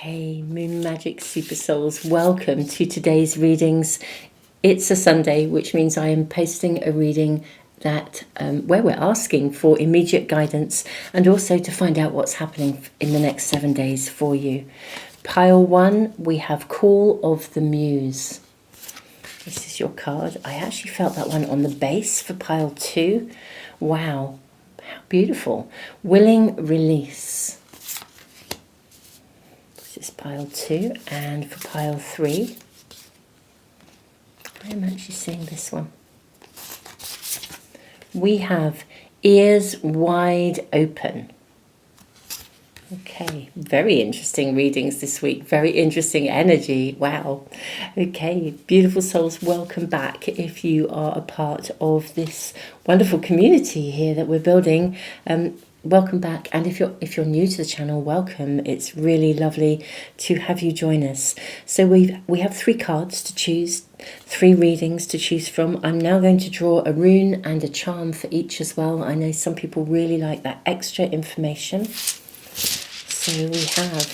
Hey, Moon Magic Super Souls, welcome to today's readings. It's a Sunday, which means I am posting a reading that where we're asking for immediate guidance and also to find out what's happening in the next 7 days for you. Pile 1, we have Call of the Muse. This is your card. I actually felt that one on the base for pile 2. Wow, how beautiful. Willing Release. This is pile 2, and for pile 3, I am actually seeing this one. We have Ears Wide Open. Okay, very interesting readings this week, very interesting energy. Wow. Okay, beautiful souls, welcome back. If you are a part of this wonderful community here that we're building, welcome back. And if you're new to the channel, welcome. It's really lovely to have you join us. So we have 3 cards to choose, 3 readings to choose from. I'm now going to draw a rune and a charm for each as well. I know some people really like that extra information. So we have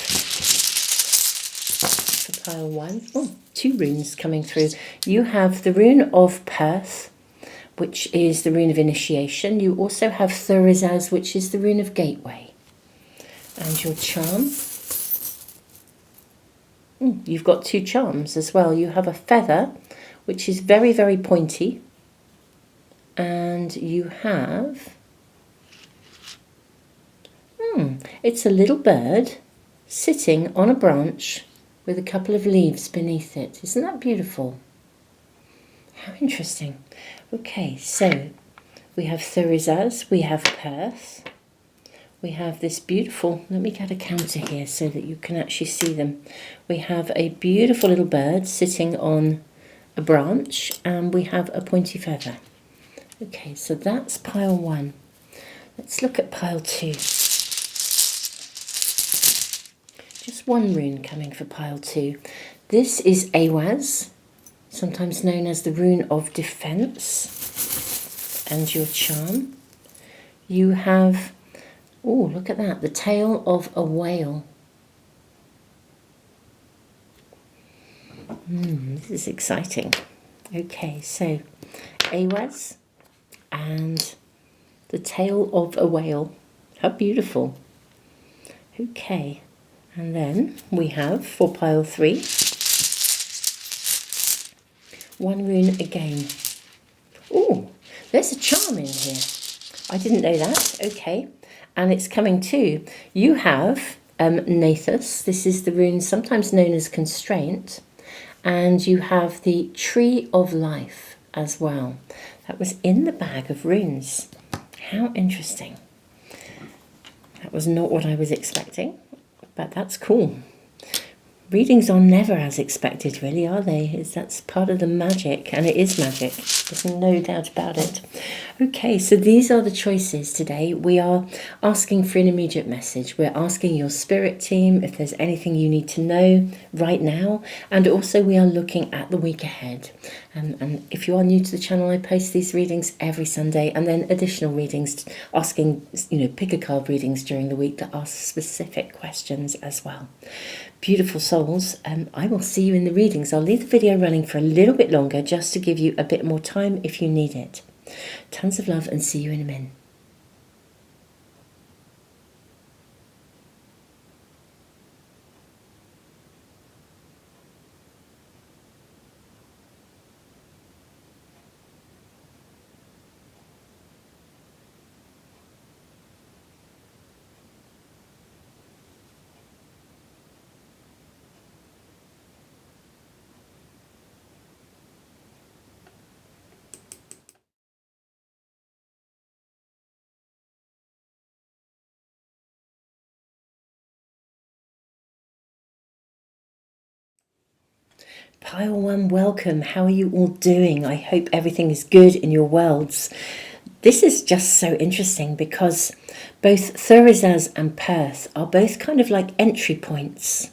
for pile 1, 2 runes coming through. You have the rune of Perth, which is the rune of initiation. You also have Thurizaz, which is the rune of gateway. And your charm, you've got 2 charms as well. You have a feather, which is very, very pointy. And you have, it's a little bird sitting on a branch with a couple of leaves beneath it. Isn't that beautiful? How interesting. Okay, so we have Thurizaz, we have Perth, we have this beautiful, let me get a counter here so that you can actually see them. We have a beautiful little bird sitting on a branch, and we have a pointy feather. Okay, so that's pile 1. Let's look at pile 2. Just 1 rune coming for pile 2. This is Awaz, sometimes known as the rune of defense. And your charm, you have, look at that, the tail of a whale. This is exciting. Okay, so Awaz and the tail of a whale. How beautiful. Okay, and then we have for pile 3, 1 rune again. There's a charm in here. I didn't know that. Okay, and it's coming too. You have Nathus. This is the rune sometimes known as constraint. And you have the Tree of Life as well. That was in the bag of runes. How interesting. That was not what I was expecting, but that's cool. Readings are never as expected, really, are they? That's part of the magic, and it is magic. There's no doubt about it. Okay, so these are the choices today. We are asking for an immediate message. We're asking your spirit team if there's anything you need to know right now, and also we are looking at the week ahead. And if you are new to the channel, I post these readings every Sunday, and then additional readings, asking, pick a card readings during the week that ask specific questions as well. Beautiful souls, I will see you in the readings. I'll leave the video running for a little bit longer just to give you a bit more time if you need it. Tons of love, and see you in a minute. Pile 1, welcome. How are you all doing? I hope everything is good in your worlds. This is just so interesting because both Thurizaz and Perth are both kind of like entry points.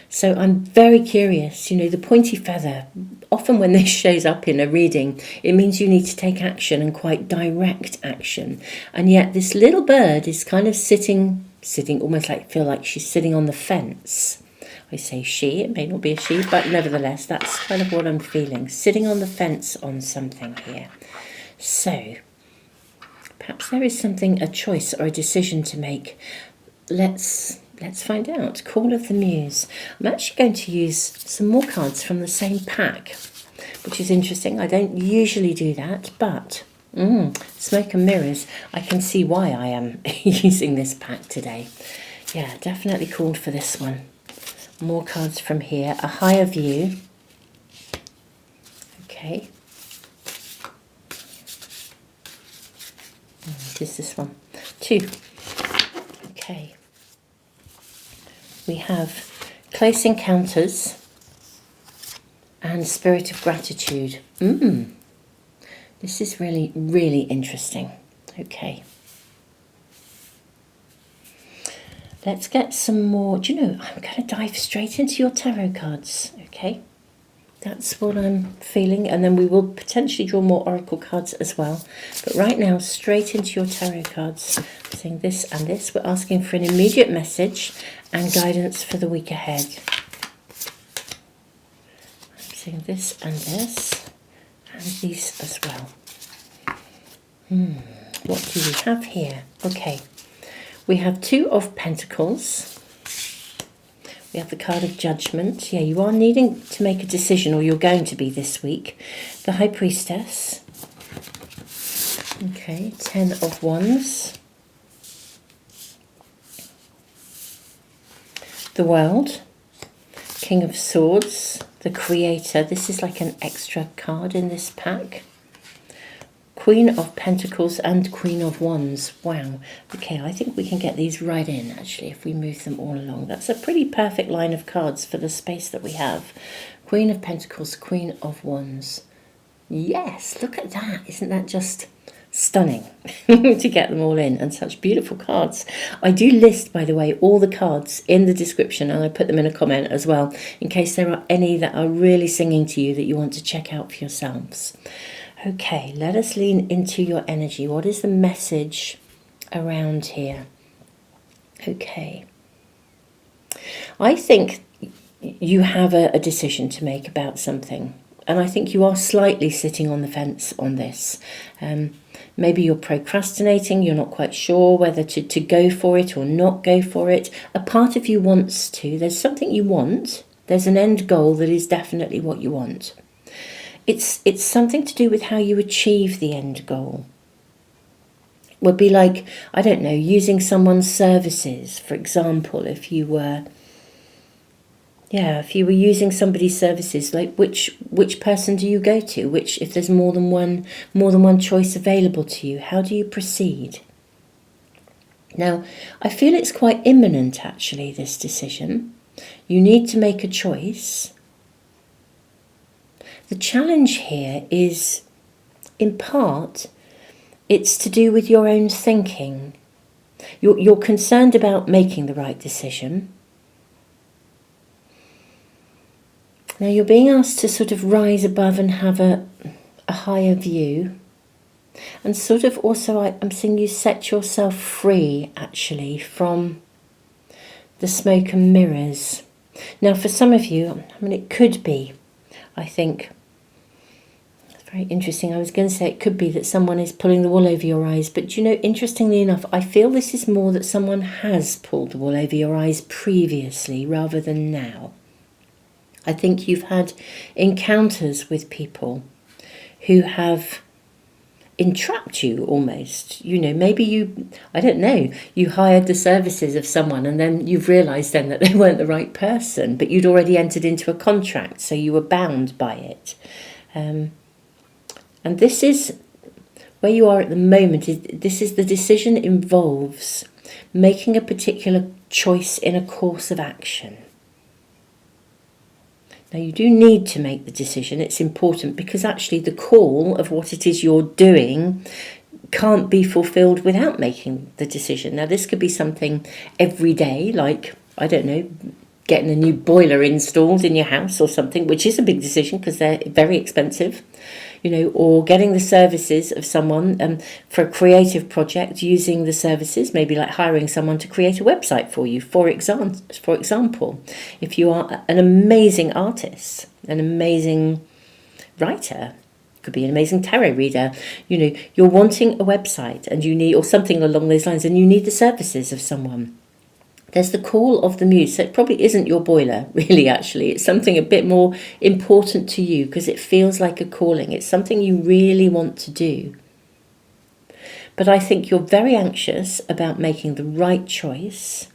So I'm very curious, the pointy feather, often when this shows up in a reading, it means you need to take action, and quite direct action. And yet this little bird is kind of sitting sitting, almost like feel like she's sitting on the fence. I say she, it may not be a she, but nevertheless, that's kind of what I'm feeling. Sitting on the fence on something here. So, perhaps there is something, a choice or a decision to make. Let's find out. Call of the Muse. I'm actually going to use some more cards from the same pack, which is interesting. I don't usually do that, but Smoke and Mirrors, I can see why I am using this pack today. Yeah, definitely called for this one. More cards from here. A higher view. Okay. What is this one? 2. Okay. We have Close Encounters and Spirit of Gratitude. This is really, really interesting. Okay. Let's get some more. Do you know, I'm going to dive straight into your tarot cards. Okay. That's what I'm feeling. And then we will potentially draw more oracle cards as well. But right now, straight into your tarot cards. I'm saying this and this. We're asking for an immediate message and guidance for the week ahead. I'm saying this and this. And these as well. What do we have here? Okay. We have 2 of Pentacles. We have the card of Judgment. Yeah, you are needing to make a decision, or you're going to be this week. The High Priestess. Okay, 10 of Wands. The World. King of Swords. The Creator. This is like an extra card in this pack. Queen of Pentacles and Queen of Wands. Wow. Okay, I think we can get these right in, actually, if we move them all along. That's a pretty perfect line of cards for the space that we have. Queen of Pentacles, Queen of Wands. Yes, look at that. Isn't that just stunning to get them all in? And such beautiful cards. I do list, by the way, all the cards in the description, and I put them in a comment as well, in case there are any that are really singing to you that you want to check out for yourselves. Okay, let us lean into your energy. What is the message around here? Okay. I think you have a decision to make about something. And I think you are slightly sitting on the fence on this. Maybe you're procrastinating. You're not quite sure whether to go for it or not go for it. A part of you wants to. There's something you want. There's an end goal that is definitely what you want. It's something to do with how you achieve the end goal. It would be like, I don't know, using someone's services. For example, if you were using somebody's services, like which person do you go to? Which, if there's more than one choice available to you, how do you proceed? Now, I feel it's quite imminent, actually, this decision. You need to make a choice. The challenge here is, in part, it's to do with your own thinking. You're concerned about making the right decision. Now you're being asked to sort of rise above and have a higher view. And sort of also, I'm seeing you set yourself free, actually, from the smoke and mirrors. Now for some of you, I mean, it could be, I think, it's very interesting. I was going to say it could be that someone is pulling the wool over your eyes. But, you know, interestingly enough, I feel this is more that someone has pulled the wool over your eyes previously rather than now. I think you've had encounters with people who have entrapped you almost. You know, maybe you hired the services of someone and then you've realised then that they weren't the right person, but you'd already entered into a contract, so you were bound by it. And this is where you are at the moment. This is the decision involves making a particular choice in a course of action. Now, you do need to make the decision. It's important because actually the call of what it is you're doing can't be fulfilled without making the decision. Now, this could be something every day, like, I don't know, getting a new boiler installed in your house or something, which is a big decision because they're very expensive. you know, or getting the services of someone for a creative project, using the services, maybe like hiring someone to create a website for you, for example. If you are an amazing artist, an amazing writer, could be an amazing tarot reader, you know, you're wanting a website and you need, or something along those lines, and you need the services of someone. There's the call of the muse. So it probably isn't your boiler, really, actually. It's something a bit more important to you because it feels like a calling. It's something you really want to do. But I think you're very anxious about making the right choice.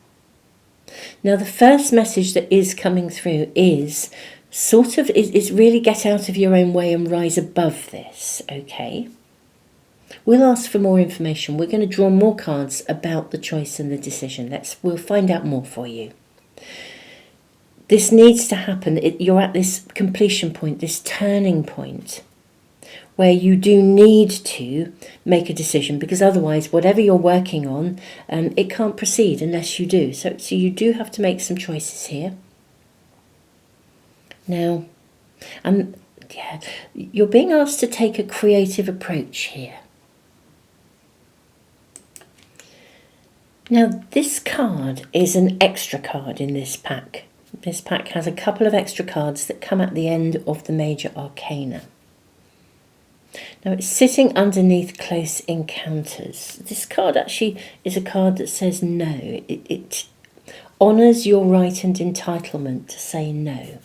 Now, the first message that is coming through is is really get out of your own way and rise above this, okay? We'll ask for more information. We're going to draw more cards about the choice and the decision. We'll find out more for you. This needs to happen. You're at this completion point, this turning point, where you do need to make a decision, because otherwise, whatever you're working on, it can't proceed unless you do. So you do have to make some choices here. Now, you're being asked to take a creative approach here. Now, this card is an extra card in this pack. This pack has a couple of extra cards that come at the end of the major arcana. Now, it's sitting underneath close encounters. This card actually is a card that says no. It honours your right and entitlement to say no.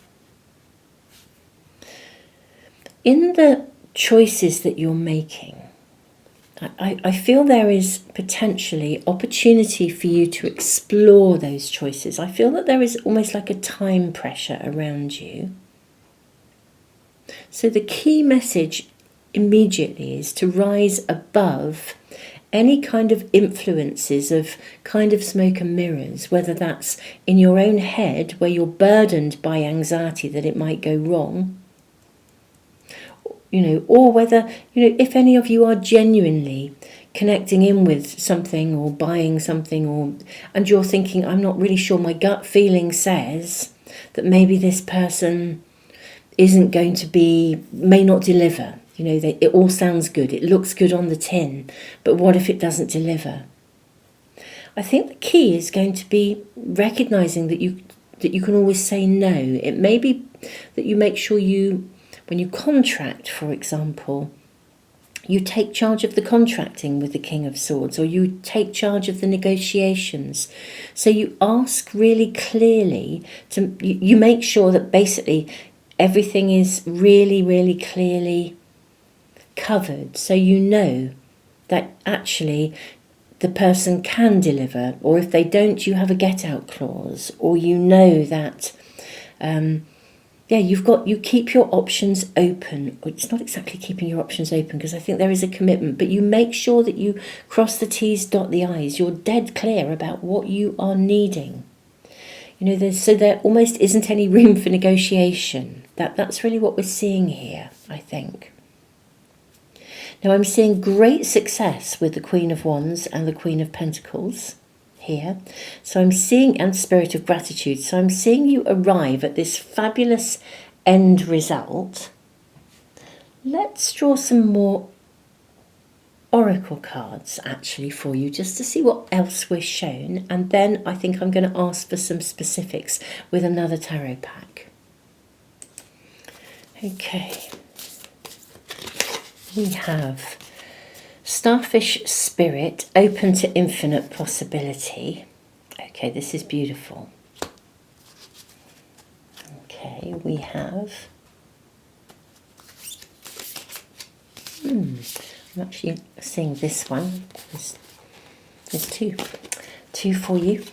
In the choices that you're making, I feel there is potentially opportunity for you to explore those choices. I feel that there is almost like a time pressure around you. So the key message immediately is to rise above any kind of influences of kind of smoke and mirrors, whether that's in your own head where you're burdened by anxiety that it might go wrong, you know, or whether, you know, if any of you are genuinely connecting in with something or buying something, and you're thinking, I'm not really sure, my gut feeling says that maybe this person may not deliver. You know, it all sounds good, it looks good on the tin, but what if it doesn't deliver? I think the key is going to be recognising that you can always say no. It may be that you make sure when you contract, for example, you take charge of the contracting with the King of Swords, or you take charge of the negotiations. So you ask really clearly, you make sure that basically everything is really, really clearly covered. So you know that actually the person can deliver, or if they don't, you have a get-out clause, or you know that you keep your options open. It's not exactly keeping your options open, because I think there is a commitment, but you make sure that you cross the T's, dot the I's. You're dead clear about what you are needing. You know, there almost isn't any room for negotiation. That's really what we're seeing here, I think. Now, I'm seeing great success with the Queen of Wands and the Queen of Pentacles here. So I'm seeing, and Spirit of Gratitude. So I'm seeing you arrive at this fabulous end result. Let's draw some more oracle cards actually for you, just to see what else we're shown. And then I think I'm going to ask for some specifics with another tarot pack. Okay. We have Starfish Spirit, open to infinite possibility. Okay, this is beautiful. Okay, we have... I'm actually seeing this one. There's two for you.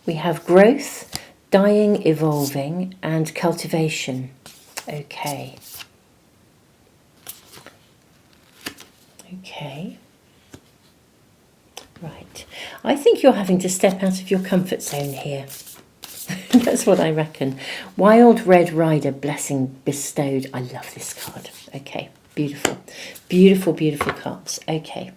We have growth, dying, evolving, and cultivation. Okay. Okay. Right. I think you're having to step out of your comfort zone here. That's what I reckon. Wild Red Rider, blessing bestowed. I love this card. Okay. Beautiful. Beautiful, beautiful cards. Okay.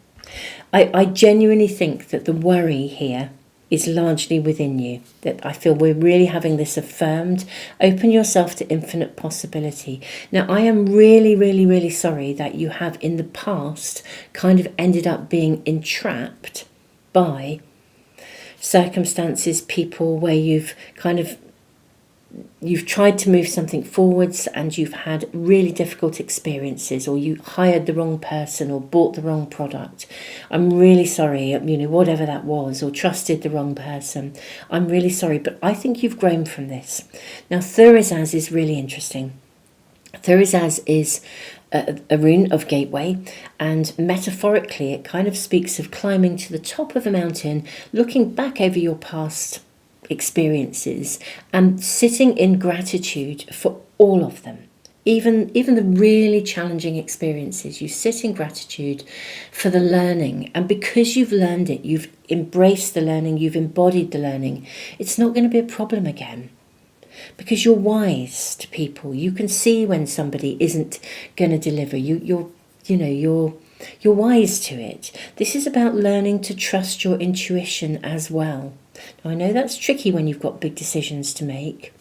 I genuinely think that the worry here is largely within you. That I feel we're really having this affirmed. Open yourself to infinite possibility. Now, I am really, really, really sorry that you have in the past kind of ended up being entrapped by circumstances, people where you've tried to move something forwards and you've had really difficult experiences, or you hired the wrong person or bought the wrong product. I'm really sorry, whatever that was, or trusted the wrong person. I'm really sorry, but I think you've grown from this. Now, Thurizaz is really interesting. Thurizaz is a rune of gateway, and metaphorically it kind of speaks of climbing to the top of a mountain, looking back over your past experiences and sitting in gratitude for all of them, even the really challenging experiences. You sit in gratitude for the learning, and because you've learned it, you've embraced the learning, you've embodied the learning, it's not going to be a problem again. Because you're wise to people. You can see when somebody isn't going to deliver. You're wise to it. This is about learning to trust your intuition as well. Now, I know that's tricky when you've got big decisions to make,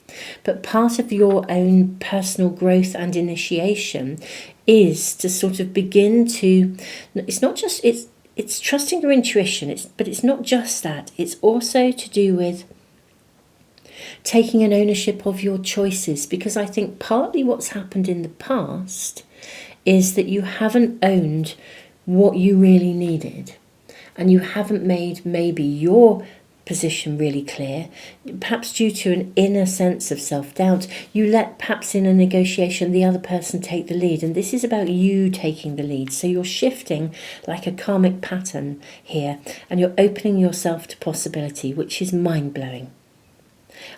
but part of your own personal growth and initiation is to sort of begin to, it's trusting your intuition, but it's not just that. It's also to do with taking an ownership of your choices, because I think partly what's happened in the past is that you haven't owned what you really needed, and you haven't made maybe your position really clear, perhaps due to an inner sense of self-doubt. You let perhaps in a negotiation the other person take the lead, and this is about you taking the lead. So you're shifting like a karmic pattern here, and you're opening yourself to possibility, which is mind-blowing.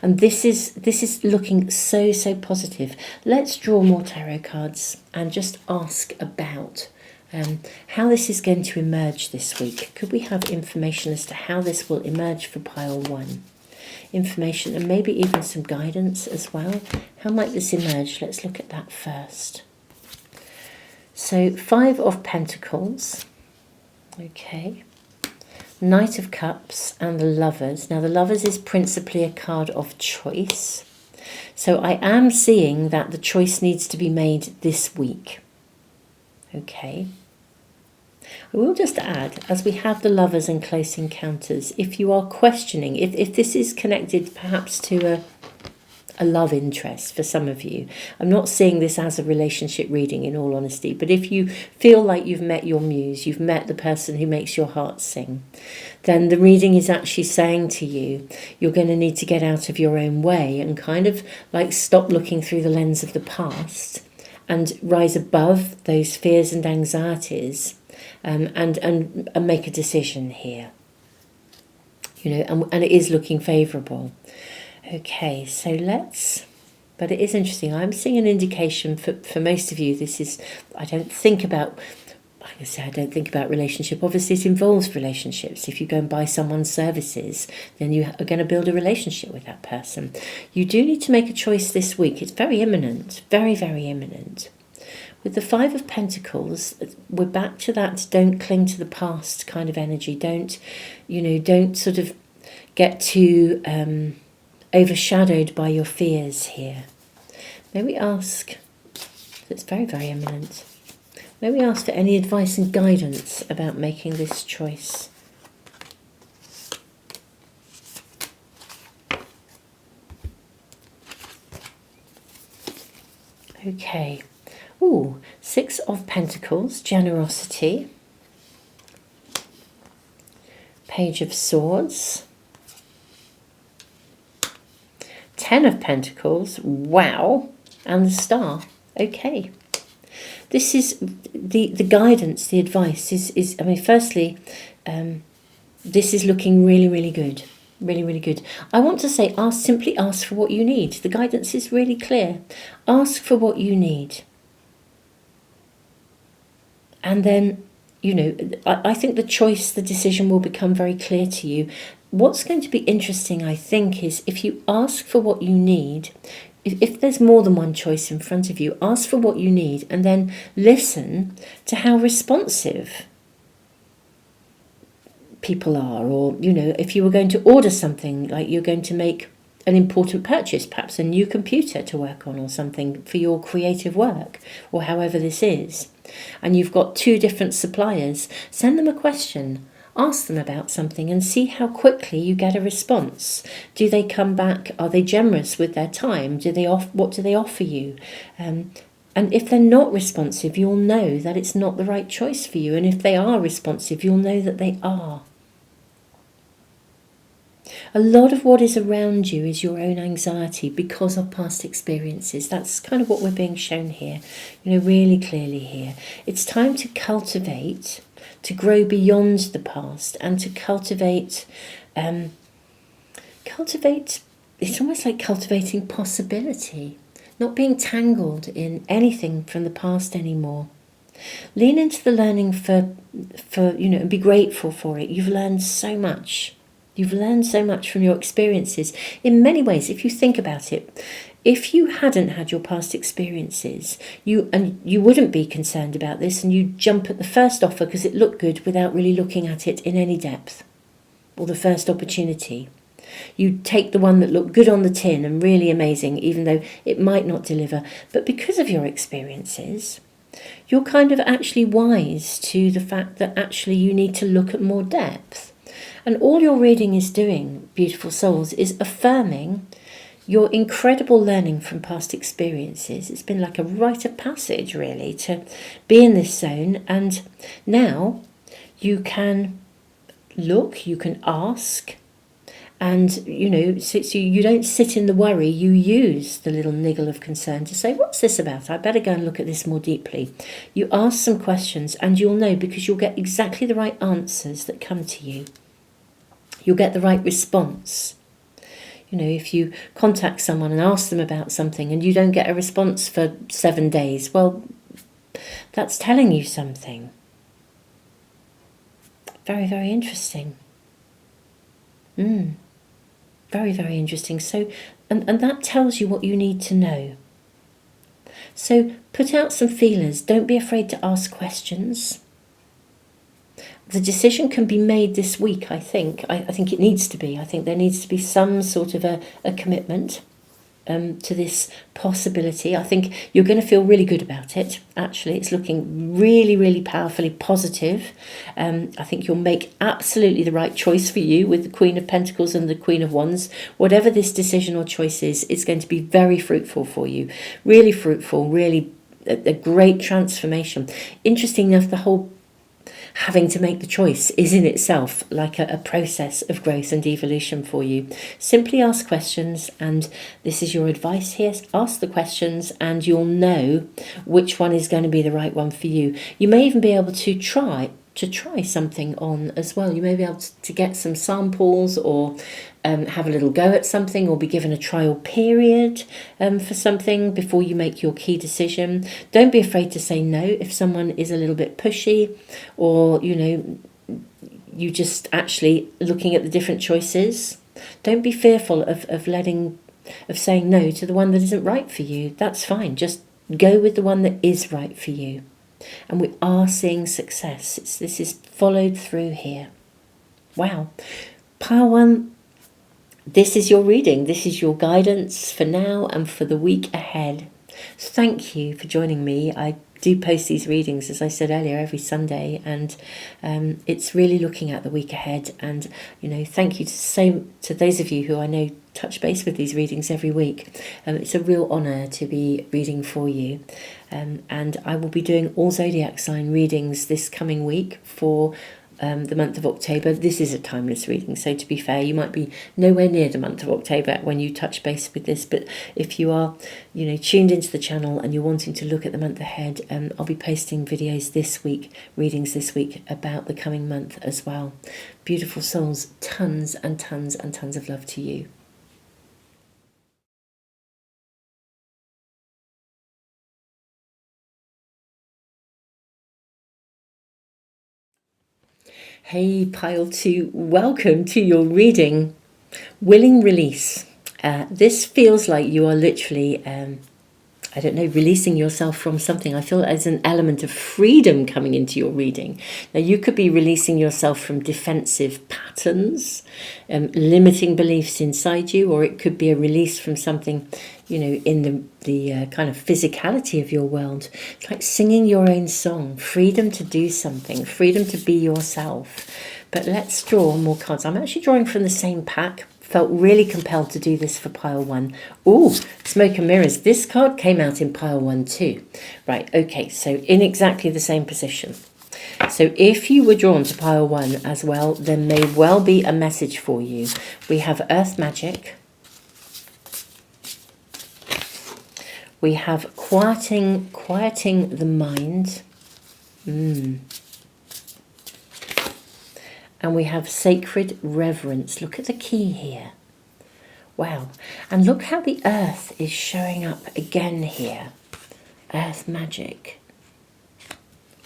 And this is looking so positive. Let's draw more tarot cards and just ask about how this is going to emerge this week. Could we have information as to how this will emerge for pile 1? Information and maybe even some guidance as well. How might this emerge? Let's look at that first. So 5 of Pentacles. Okay. Knight of Cups and the Lovers. Now the Lovers is principally a card of choice. So I am seeing that the choice needs to be made this week. Okay. I will just add, as we have the Lovers and Close Encounters, if you are questioning, if this is connected perhaps to a love interest for some of you. I'm not seeing this as a relationship reading, in all honesty, but if you feel like you've met your muse, you've met the person who makes your heart sing, then the reading is actually saying to you, you're going to need to get out of your own way and kind of like stop looking through the lens of the past and rise above those fears and anxieties, and make a decision here. And it is looking favourable. Okay, so but it is interesting. I'm seeing an indication for most of you, this is, I don't think about relationship. Obviously, it involves relationships. If you go and buy someone's services, then you are going to build a relationship with that person. You do need to make a choice this week. It's very imminent, very, very imminent. With the 5 of Pentacles, we're back to that don't cling to the past kind of energy. Don't sort of get too overshadowed by your fears here. May we ask, it's very, very imminent, may we ask for any advice and guidance about making this choice? Okay. Ooh, 6 of Pentacles, generosity. Page of Swords. 10 of Pentacles, wow, and the Star. Okay. This is the guidance, the advice is I mean, firstly, this is looking really, really good. Really, really good. I want to say simply ask for what you need. The guidance is really clear. Ask for what you need. And then, I think the choice, the decision will become very clear to you. What's going to be interesting, I think, is if you ask for what you need, if there's more than one choice in front of you, ask for what you need and then listen to how responsive people are, or, you know, if you were going to order something, like you're going to make an important purchase, perhaps a new computer to work on or something for your creative work, or however this is, and you've got 2 different suppliers, send them a question. Ask them about something and see how quickly you get a response. Do they come back? Are they generous with their time? What do they offer you? And if they're not responsive, you'll know that it's not the right choice for you. And if they are responsive, you'll know that they are. A lot of what is around you is your own anxiety because of past experiences. That's kind of what we're being shown here, you know, really clearly here. It's time to cultivate, to grow beyond the past, and to cultivate, it's almost like cultivating possibility, not being tangled in anything from the past anymore. Lean into the learning for you know, and be grateful for it. You've learned so much. You've learned so much from your experiences. In many ways, if you think about it, if you hadn't had your past experiences, you wouldn't be concerned about this, and you'd jump at the first offer because it looked good without really looking at it in any depth, or the first opportunity. You'd take the one that looked good on the tin and really amazing, even though it might not deliver. But because of your experiences, you're kind of actually wise to the fact that actually you need to look at more depth. And all your reading is doing, beautiful souls, is affirming your incredible learning from past experiences. It's been like a rite of passage, really, to be in this zone. And now you can look, you can ask, and, you know, so you don't sit in the worry. You use the little niggle of concern to say, what's this about? I better go and look at this more deeply. You ask some questions and you'll know, because you'll get exactly the right answers that come to you. You'll get the right response. You know, if you contact someone and ask them about something and you don't get a response for 7 days, well, that's telling you something. Very, very interesting. Very, very interesting. So, and that tells you what you need to know. So put out some feelers. Don't be afraid to ask questions. The decision can be made this week, I think. I think it needs to be. I think there needs to be some sort of a commitment to this possibility. I think you're going to feel really good about it. Actually, it's looking really, really powerfully positive. I think you'll make absolutely the right choice for you with the Queen of Pentacles and the Queen of Wands. Whatever this decision or choice is, it's going to be very fruitful for you. Really fruitful, really a great transformation. Interesting enough, the whole having to make the choice is in itself like a process of growth and evolution for you. Simply ask questions, and this is your advice here. Ask the questions and you'll know which one is going to be the right one for you. You may even be able to try something on as well. You may be able to get some samples, or have a little go at something, or be given a trial period for something before you make your key decision. Don't be afraid to say no if someone is a little bit pushy, or, you know, you just actually looking at the different choices. Don't be fearful of saying no to the one that isn't right for you. That's fine. Just go with the one that is right for you. And we are seeing success. This is followed through here. Wow. Pile 1, this is your reading. This is your guidance for now and for the week ahead. So thank you for joining me. I do post these readings, as I said earlier, every Sunday, and it's really looking at the week ahead. And, you know, thank you to those of you who I know touch base with these readings every week. It's a real honour to be reading for you. And I will be doing all zodiac sign readings this coming week for the month of October. This is a timeless reading, so to be fair, you might be nowhere near the month of October when you touch base with this, but if you are, you know, tuned into the channel and you're wanting to look at the month ahead, I'll be posting videos this week, readings this week, about the coming month as well. Beautiful souls, tons and tons and tons of love to you. Hey, pile 2, welcome to your reading. Willing release. This feels like you are literally, I don't know, releasing yourself from something. I feel there's an element of freedom coming into your reading. Now, you could be releasing yourself from defensive patterns, limiting beliefs inside you, or it could be a release from something, you know, in the kind of physicality of your world. It's like singing your own song, freedom to do something, freedom to be yourself. But let's draw more cards. I'm actually drawing from the same pack. Felt really compelled to do this for pile 1. Ooh, smoke and mirrors. This card came out in pile 1 too. Right, okay, so in exactly the same position. So if you were drawn to pile 1 as well, there may well be a message for you. We have earth magic. We have quieting the mind. And we have sacred reverence. Look at the key here. Wow. And look how the earth is showing up again here. Earth magic.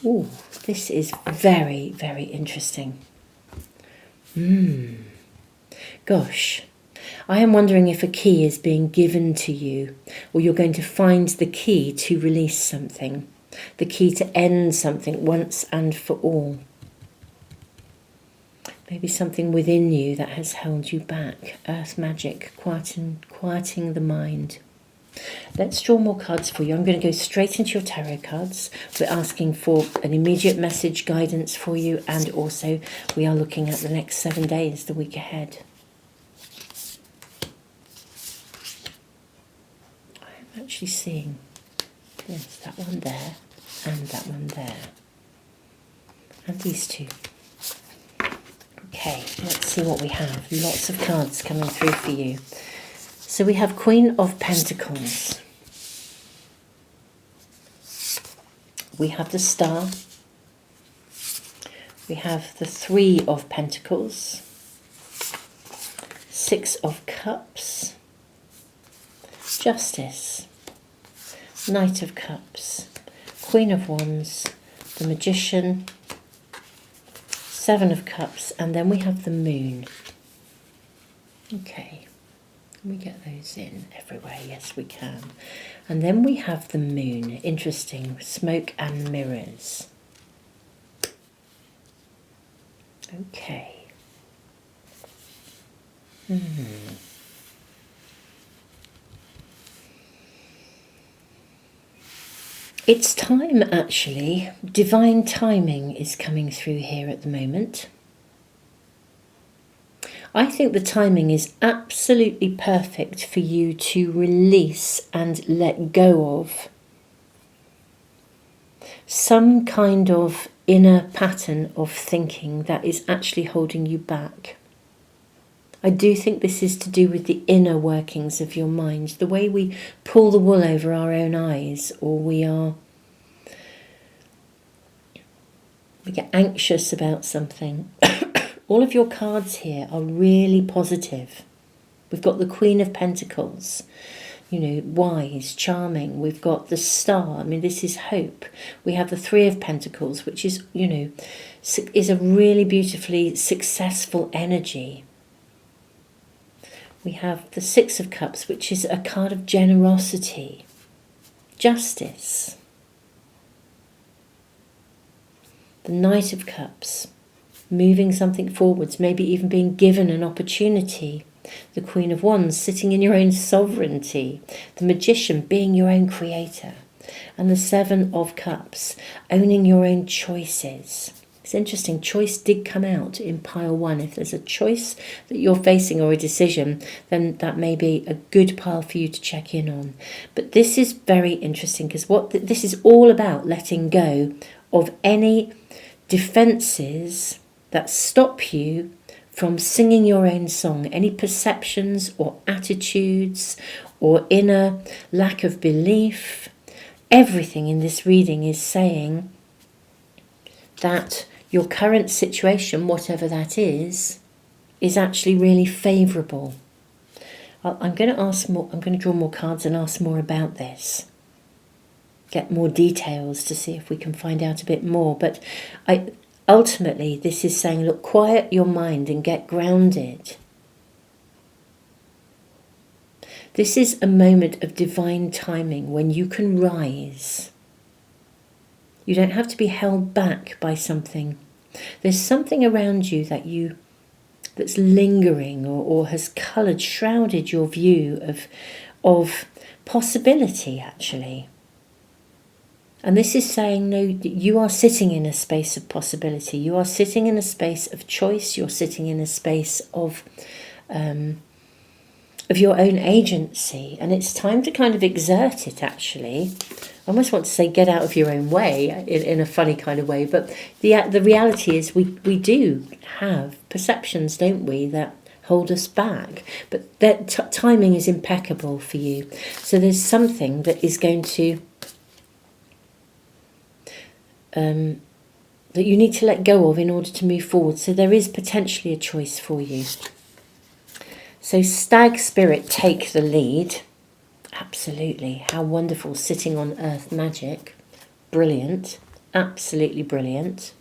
Ooh, this is very, very interesting. Gosh. I am wondering if a key is being given to you, or you're going to find the key to release something. The key to end something once and for all. Maybe something within you that has held you back. Earth magic, quieting the mind. Let's draw more cards for you. I'm going to go straight into your tarot cards. We're asking for an immediate message, guidance for you, and also we are looking at the next 7 days, the week ahead. I'm actually seeing, yes, that one there, and that one there, and these two. Okay, let's see what we have. Lots of cards coming through for you. So we have Queen of Pentacles. We have the Star. We have the 3 of Pentacles. 6 of Cups. Justice. Knight of Cups. Queen of Wands. The Magician. 7 of Cups, and then we have the Moon. Okay, can we get those in everywhere? Yes, we can. And then we have the Moon. Interesting. Smoke and mirrors. Okay. It's time, actually. Divine timing is coming through here at the moment. I think the timing is absolutely perfect for you to release and let go of some kind of inner pattern of thinking that is actually holding you back. I do think this is to do with the inner workings of your mind, the way we pull the wool over our own eyes, or we get anxious about something. All of your cards here are really positive. We've got the Queen of Pentacles, you know, wise, charming. We've got the Star. I mean, this is hope. We have the 3 of Pentacles, which is, you know, is a really beautifully successful energy. We have the 6 of Cups, which is a card of generosity, justice. The Knight of Cups, moving something forwards, maybe even being given an opportunity. The Queen of Wands, sitting in your own sovereignty. The Magician, being your own creator. And the 7 of Cups, owning your own choices. It's interesting, choice did come out in pile 1. If there's a choice that you're facing or a decision, then that may be a good pile for you to check in on. But this is very interesting because what this is all about, letting go of any defenses that stop you from singing your own song, any perceptions or attitudes or inner lack of belief. Everything in this reading is saying that your current situation, whatever that is actually really favourable. I'm going to ask more. I'm going to draw more cards and ask more about this. Get more details to see if we can find out a bit more. But ultimately, this is saying, look, quiet your mind and get grounded. This is a moment of divine timing when you can rise. You don't have to be held back by something. There's something around you that's lingering or has coloured, shrouded your view of possibility, actually. And this is saying, no, you are sitting in a space of possibility. You are sitting in a space of choice. You're sitting in a space of your own agency. And it's time to kind of exert it, actually. I almost want to say get out of your own way in a funny kind of way. But the reality is we do have perceptions, don't we, that hold us back. But that timing is impeccable for you. So there's something that is going to... that you need to let go of in order to move forward. So there is potentially a choice for you. So Stag Spirit, take the lead. Absolutely. How wonderful. Sitting on Earth Magic. Brilliant. Absolutely brilliant.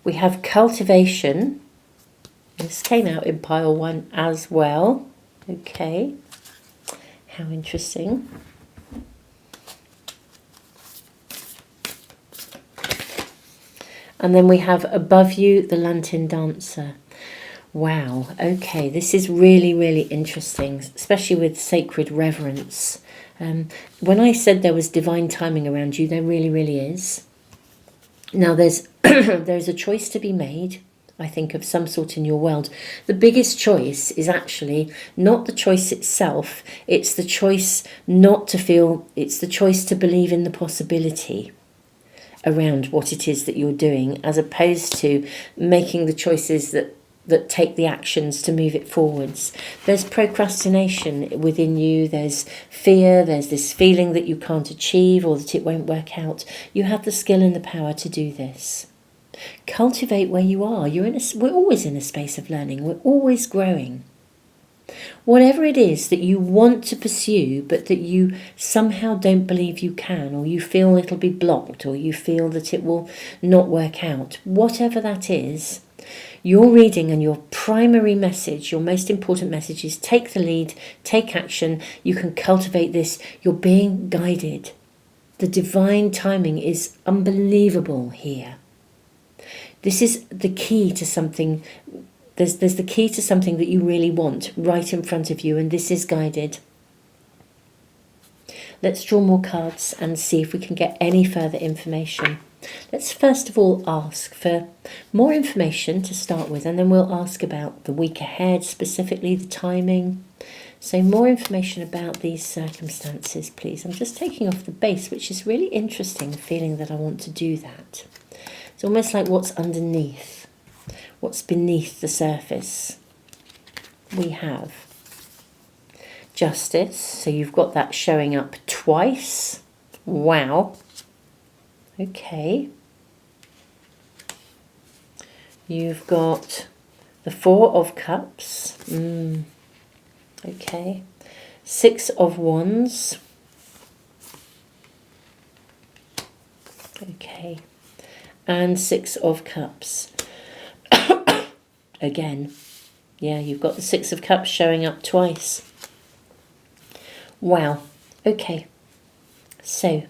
We have Cultivation. This came out in pile 1 as well. Okay. How interesting. And then we have above you the Lantern Dancer. Wow, okay, this is really, really interesting, especially with sacred reverence. When I said there was divine timing around you, there really, really is. Now there's there's a choice to be made, I think, of some sort in your world. The biggest choice is actually not the choice itself, it's the choice not to feel, it's the choice to believe in the possibility around what it is that you're doing, as opposed to making the choices that take the actions to move it forwards. There's procrastination within you, there's fear, there's this feeling that you can't achieve or that it won't work out. You have the skill and the power to do this. Cultivate where you are. We're always in a space of learning, we're always growing. Whatever it is that you want to pursue but that you somehow don't believe you can, or you feel it'll be blocked, or you feel that it will not work out, whatever that is, your reading and your primary message, your most important message is take the lead, take action. You can cultivate this. You're being guided. The divine timing is unbelievable here. This is the key to something. There's the key to something that you really want right in front of you, and this is guided. Let's draw more cards and see if we can get any further information. Let's first of all ask for more information to start with, and then we'll ask about the week ahead, specifically the timing. So more information about these circumstances, please. I'm just taking off the base, which is really interesting, the feeling that I want to do that. It's almost like what's underneath, what's beneath the surface. We have Justice, so you've got that showing up twice. Wow. Okay. You've got the Four of Cups. Okay. Six of Wands. Okay. And Six of Cups. Again. Yeah, you've got the Six of Cups showing up twice. Wow. Okay. So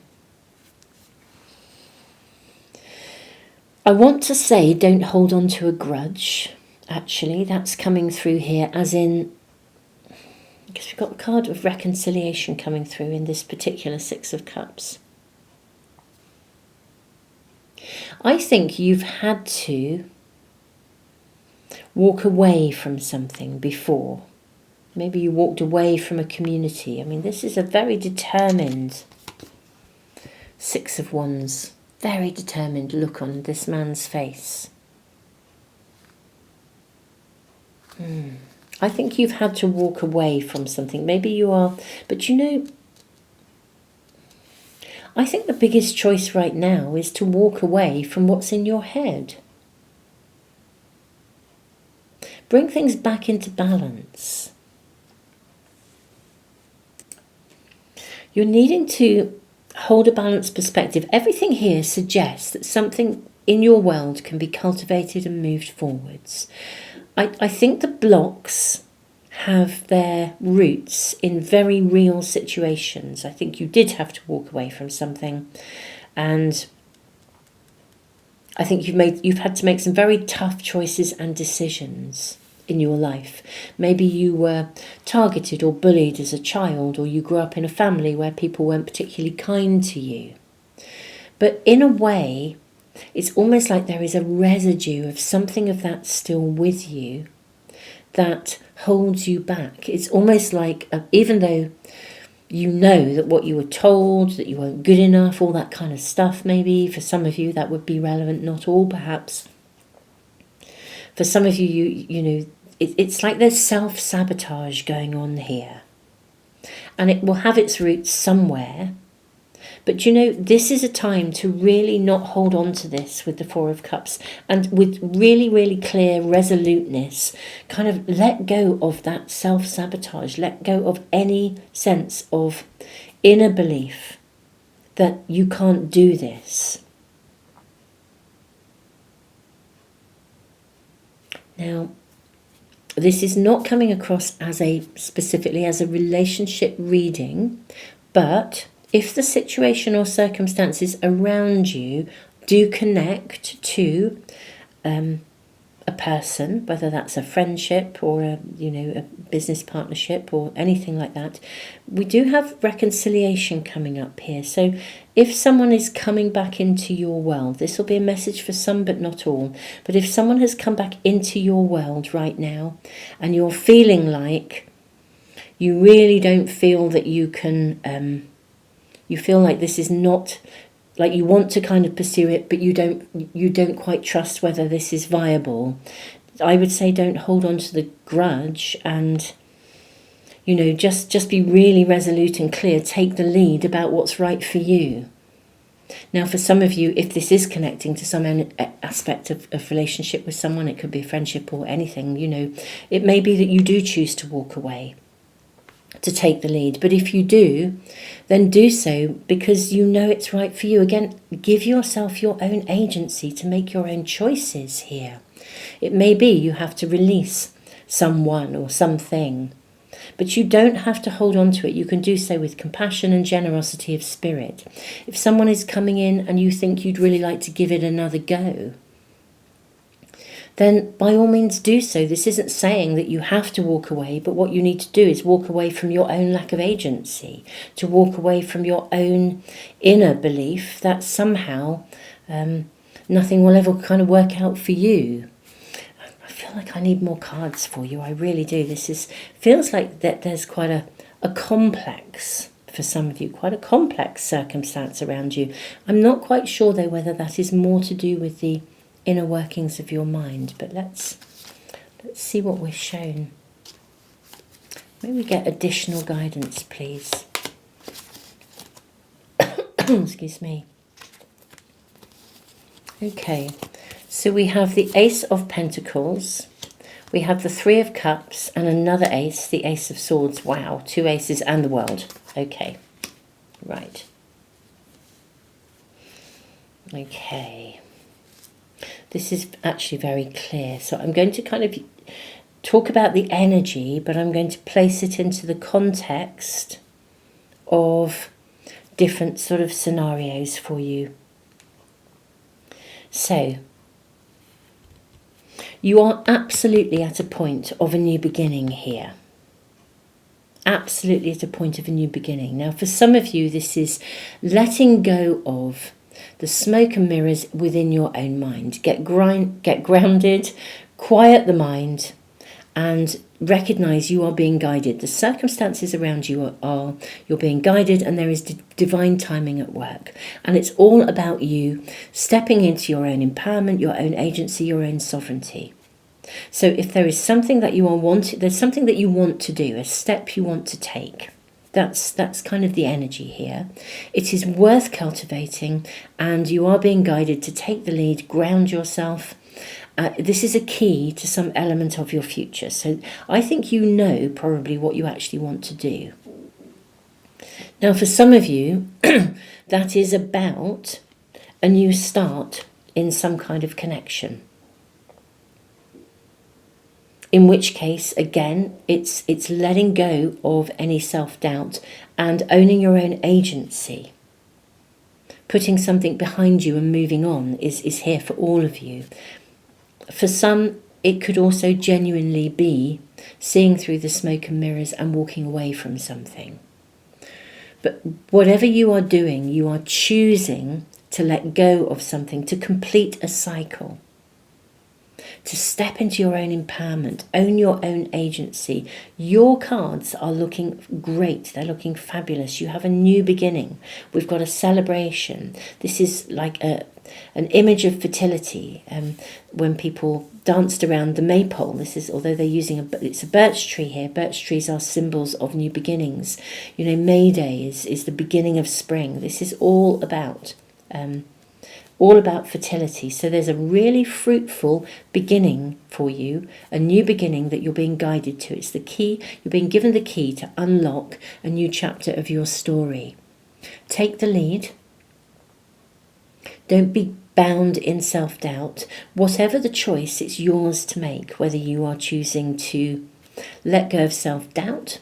I want to say don't hold on to a grudge. Actually, that's coming through here, as in, because we've got the card of reconciliation coming through in this particular Six of Cups. I think you've had to walk away from something before. Maybe you walked away from a community. I mean, this is a very determined Six of Wands. Very determined look on this man's face. I think you've had to walk away from something. Maybe you are, but you know, I think the biggest choice right now is to walk away from what's in your head. Bring things back into balance. You're needing to hold a balanced perspective. Everything here suggests that something in your world can be cultivated and moved forwards. I think the blocks have their roots in very real situations. I think you did have to walk away from something, and I think you've had to make some very tough choices and decisions in your life. Maybe you were targeted or bullied as a child, or you grew up in a family where people weren't particularly kind to you. But in a way, it's almost like there is a residue of something of that still with you that holds you back. It's almost like, even though you know that what you were told, that you weren't good enough, all that kind of stuff, maybe for some of you that would be relevant, not all perhaps. For some of you, you know, it's like there's self-sabotage going on here. And it will have its roots somewhere. But you know, this is a time to really not hold on to this with the Four of Cups, and with really, really clear resoluteness, kind of let go of that self-sabotage, let go of any sense of inner belief that you can't do this. Now, this is not coming across as specifically as a relationship reading, but if the situation or circumstances around you do connect to a person, whether that's a friendship or a business partnership or anything like that, we do have reconciliation coming up here. So if someone is coming back into your world, this will be a message for some but not all, but if someone has come back into your world right now and you're feeling like you really don't feel that you can, you feel like this is not, like you want to kind of pursue it, but you don't quite trust whether this is viable, I would say don't hold on to the grudge, and just be really resolute and clear. Take the lead about what's right for you. Now, for some of you, if this is connecting to some aspect of relationship with someone, it could be a friendship or anything, it may be that you do choose to walk away, to take the lead. But if you do, then do so because you know it's right for you. Again, give yourself your own agency to make your own choices here. It may be you have to release someone or something, but you don't have to hold on to it. You can do so with compassion and generosity of spirit. If someone is coming in and you think you'd really like to give it another go, then by all means do so. This isn't saying that you have to walk away, but what you need to do is walk away from your own lack of agency, to walk away from your own inner belief that somehow nothing will ever kind of work out for you. I feel like I need more cards for you. I really do. Feels like that there's quite a complex, for some of you, quite a complex circumstance around you. I'm not quite sure though whether that is more to do with the inner workings of your mind, but let's see what we're shown. Maybe we get additional guidance, please. Excuse me. Okay, so we have the Ace of Pentacles, we have the Three of Cups, and another ace, the Ace of Swords. Wow, two aces and the World. Okay, right. Okay. This is actually very clear. So I'm going to kind of talk about the energy, but I'm going to place it into the context of different sort of scenarios for you. So, you are absolutely at a point of a new beginning here. Absolutely at a point of a new beginning. Now, for some of you, this is letting go of the smoke and mirrors within your own mind. Get grounded, quiet the mind, and recognize you are being guided. The circumstances around you you're being guided, and there is divine timing at work. And it's all about you stepping into your own empowerment, your own agency, your own sovereignty. So if there is something that there's something that you want to do, a step you want to take. That's kind of the energy here. It is worth cultivating, and you are being guided to take the lead, ground yourself. This is a key to some element of your future. So I think you know probably what you actually want to do. Now, for some of you, that is about a new start in some kind of connection. In which case, again, it's letting go of any self-doubt and owning your own agency. Putting something behind you and moving on is here for all of you. For some, it could also genuinely be seeing through the smoke and mirrors and walking away from something. But whatever you are doing, you are choosing to let go of something, to complete a cycle. To step into your own empowerment, own your own agency. Your cards are looking great. They're looking fabulous. You have a new beginning. We've got a celebration. This is like an image of fertility. When people danced around the maypole, this is, although they're using it's a birch tree here. Birch trees are symbols of new beginnings. You know, May Day is the beginning of spring. This is all about fertility. So there's a really fruitful beginning for you, a new beginning that you're being guided to. It's the key, you're being given the key to unlock a new chapter of your story. Take the lead. Don't be bound in self-doubt. Whatever the choice, it's yours to make, whether you are choosing to let go of self-doubt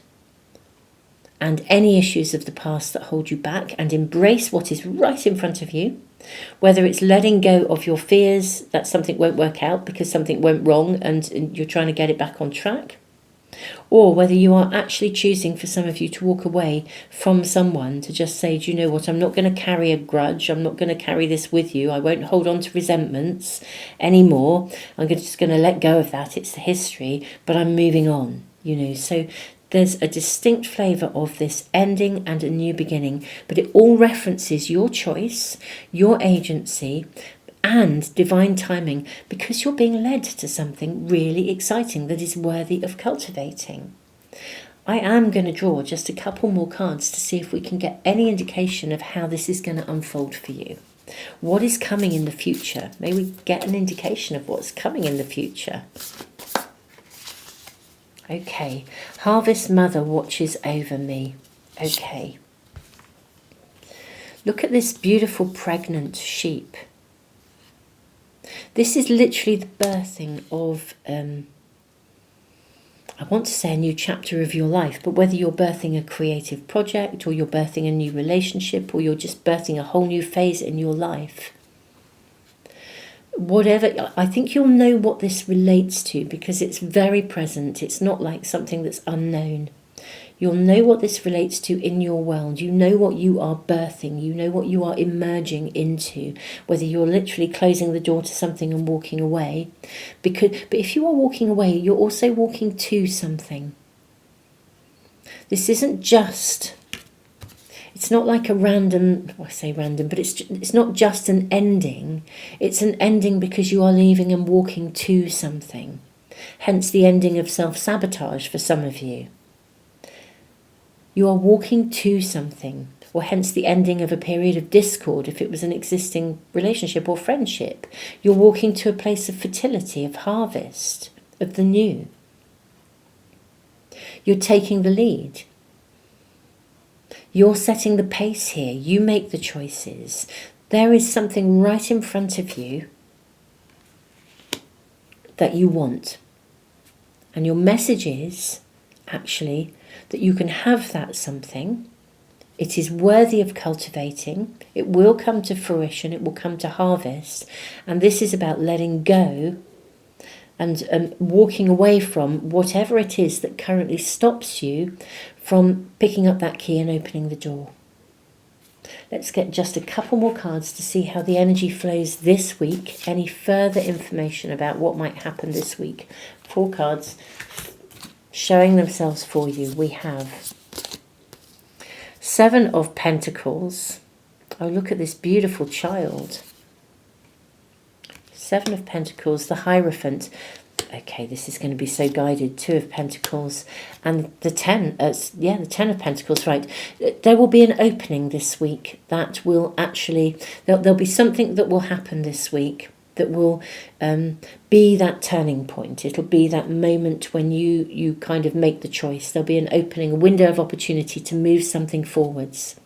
and any issues of the past that hold you back and embrace what is right in front of you. Whether it's letting go of your fears that something won't work out because something went wrong and you're trying to get it back on track, or whether you are actually choosing, for some of you, to walk away from someone, to just say, do you know what, I'm not going to carry a grudge, I'm not going to carry this with you, I won't hold on to resentments anymore, just going to let go of that, it's the history, but I'm moving on, you know. So there's a distinct flavour of this ending and a new beginning, but it all references your choice, your agency, and divine timing, because you're being led to something really exciting that is worthy of cultivating. I am going to draw just a couple more cards to see if we can get any indication of how this is going to unfold for you. What is coming in the future? May we get an indication of what's coming in the future? Okay, Harvest Mother watches over me. Okay. Look at this beautiful pregnant sheep. This is literally the birthing of, I want to say a new chapter of your life, but whether you're birthing a creative project or you're birthing a new relationship or you're just birthing a whole new phase in your life, whatever, I think you'll know what this relates to because it's very present. It's not like something that's unknown. You'll know what this relates to in your world. You know what you are birthing. You know what you are emerging into, whether you're literally closing the door to something and walking away. But if you are walking away, you're also walking to something. This isn't just... It's not like a random, well, I say random, but it's not just an ending. It's an ending because you are leaving and walking to something. Hence the ending of self-sabotage for some of you. You are walking to something, or hence the ending of a period of discord if it was an existing relationship or friendship. You're walking to a place of fertility, of harvest, of the new. You're taking the lead. You're setting the pace here. You make the choices. There is something right in front of you that you want. And your message is, actually, that you can have that something. It is worthy of cultivating. It will come to fruition. It will come to harvest. And this is about letting go and walking away from whatever it is that currently stops you from picking up that key and opening the door. Let's get just a couple more cards to see how the energy flows this week. Any further information about what might happen this week. 4 cards showing themselves for you. We have 7 of Pentacles. Oh, look at this beautiful child. 7 of Pentacles, the Hierophant. Okay, this is going to be so guided. 2 of Pentacles and the 10. The 10 of Pentacles, right. There will be an opening this week that will actually... There'll be something that will happen this week that will be that turning point. It'll be that moment when you kind of make the choice. There'll be an opening, a window of opportunity to move something forwards.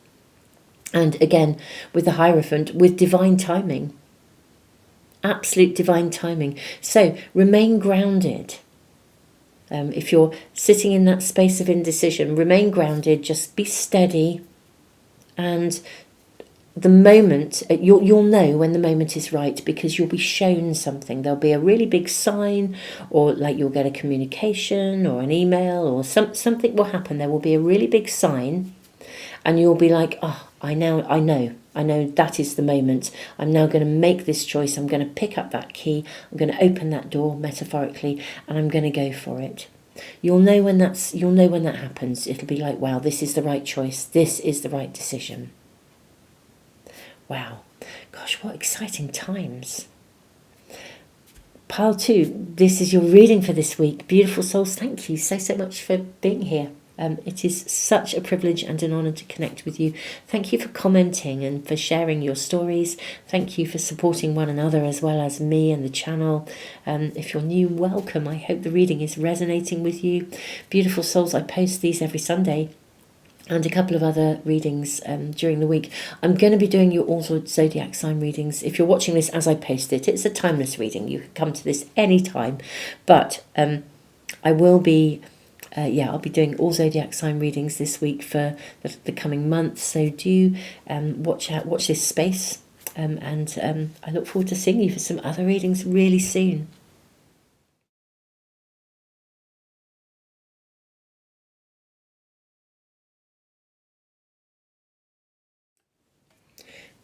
And again, with the Hierophant, with divine timing. Absolute divine timing. So remain grounded. If you're sitting in that space of indecision, remain grounded, just be steady, and the moment, you'll know when the moment is right, because you'll be shown something. There'll be a really big sign, or like you'll get a communication or an email, or something will happen. There will be a really big sign, and you'll be like, oh, I know that is the moment. I'm now going to make this choice. I'm going to pick up that key. I'm going to open that door, metaphorically, and I'm going to go for it. You'll know when that happens. It'll be like, wow, this is the right choice. This is the right decision. Wow. Gosh, what exciting times. Pile 2, this is your reading for this week. Beautiful souls, thank you so much for being here. It is such a privilege and an honour to connect with you. Thank you for commenting and for sharing your stories. Thank you for supporting one another as well as me and the channel. If you're new, welcome. I hope the reading is resonating with you. Beautiful souls, I post these every Sunday, and a couple of other readings during the week. I'm going to be doing your all zodiac sign readings. If you're watching this as I post it, it's a timeless reading. You can come to this anytime. But I will be, I'll be doing all zodiac sign readings this week for the coming month. So do watch this space. And I look forward to seeing you for some other readings really soon.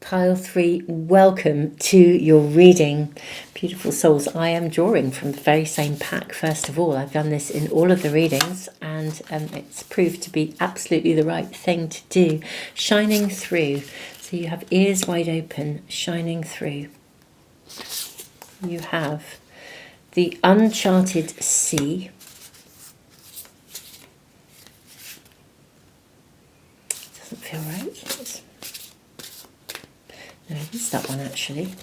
Pile 3, welcome to your reading. Beautiful souls, I am drawing from the very same pack. First of all, I've done this in all of the readings, and it's proved to be absolutely the right thing to do. Shining through. So you have ears wide open, shining through. You have the uncharted sea. Doesn't feel right. No, it's that one actually.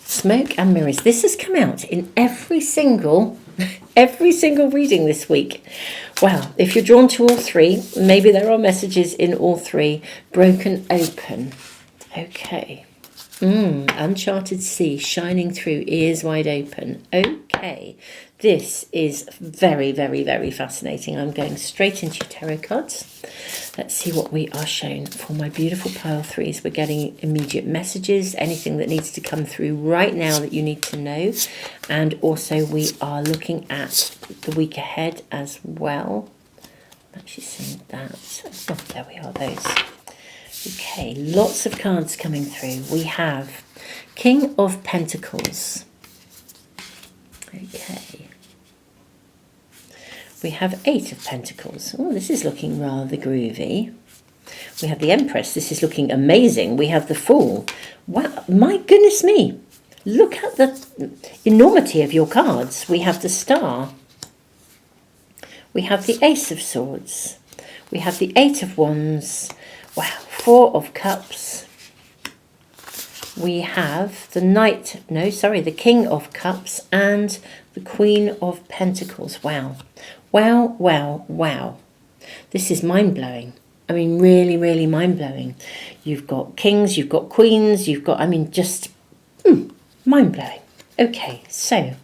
Smoke and mirrors. This has come out in every single reading this week. Wow, if you're drawn to all 3, maybe there are messages in all 3. Broken open. Okay. Uncharted sea, shining through, ears wide open. Okay. This is very, very, very fascinating. I'm going straight into your tarot cards. Let's see what we are shown for my beautiful pile 3s. We're getting immediate messages, anything that needs to come through right now that you need to know. And also we are looking at the week ahead as well. I'm actually seeing that. Oh, there we are, those. Okay, lots of cards coming through. We have King of Pentacles. Okay. We have 8 of Pentacles. Oh, this is looking rather groovy. We have the Empress. This is looking amazing. We have the Fool. Wow, my goodness me. Look at the enormity of your cards. We have the Star. We have the Ace of Swords. We have the 8 of Wands. Wow, 4 of Cups. We have the the King of Cups and the Queen of Pentacles. Wow. Wow, wow, wow. This is mind-blowing. I mean, really, really mind-blowing. You've got kings, you've got queens, you've got, just mind-blowing. Okay, so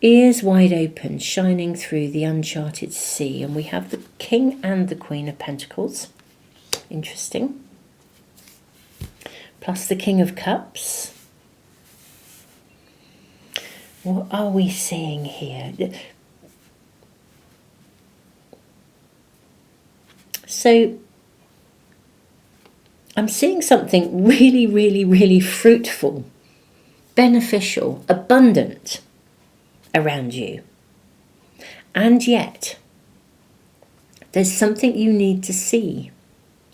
ears wide open, shining through the uncharted sea. And we have the King and the Queen of Pentacles. Interesting. Plus the King of Cups. What are we seeing here? So I'm seeing something really, really, really fruitful, beneficial, abundant around you. And yet, there's something you need to see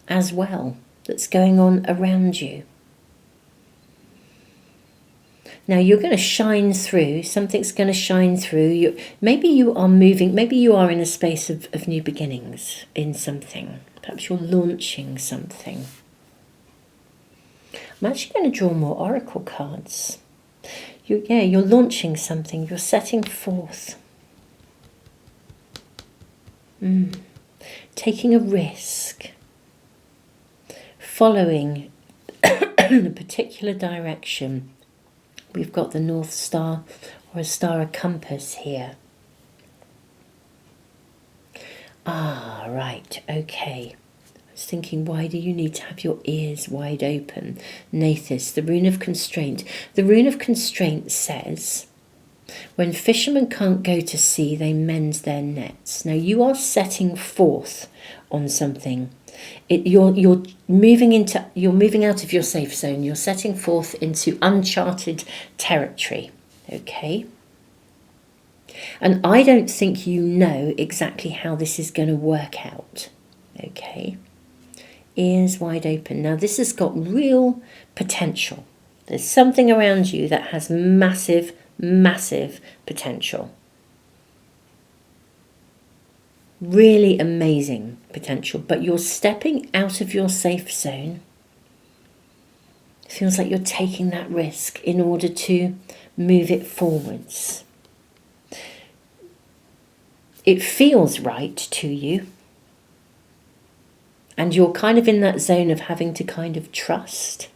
as well that's going on around you. Now you're going to shine through, something's going to shine through. Maybe you are moving, maybe you are in a space of new beginnings in something. Perhaps you're launching something. I'm actually going to draw more oracle cards. You're launching something, you're setting forth. Taking a risk. Following a particular direction. We've got the North Star or a star of compass here. Ah, right, okay. I was thinking, why do you need to have your ears wide open? Nathis, the rune of constraint. The rune of constraint says, when fishermen can't go to sea, they mend their nets. Now you are setting forth on something. You're moving out of your safe zone. You're setting forth into uncharted territory. Okay. And I don't think you know exactly how this is going to work out. Okay. Ears wide open. Now this has got real potential. There's something around you that has massive, massive potential. Really amazing potential. But you're stepping out of your safe zone. It feels like you're taking that risk in order to move it forwards. It feels right to you. And you're kind of in that zone of having to kind of trust.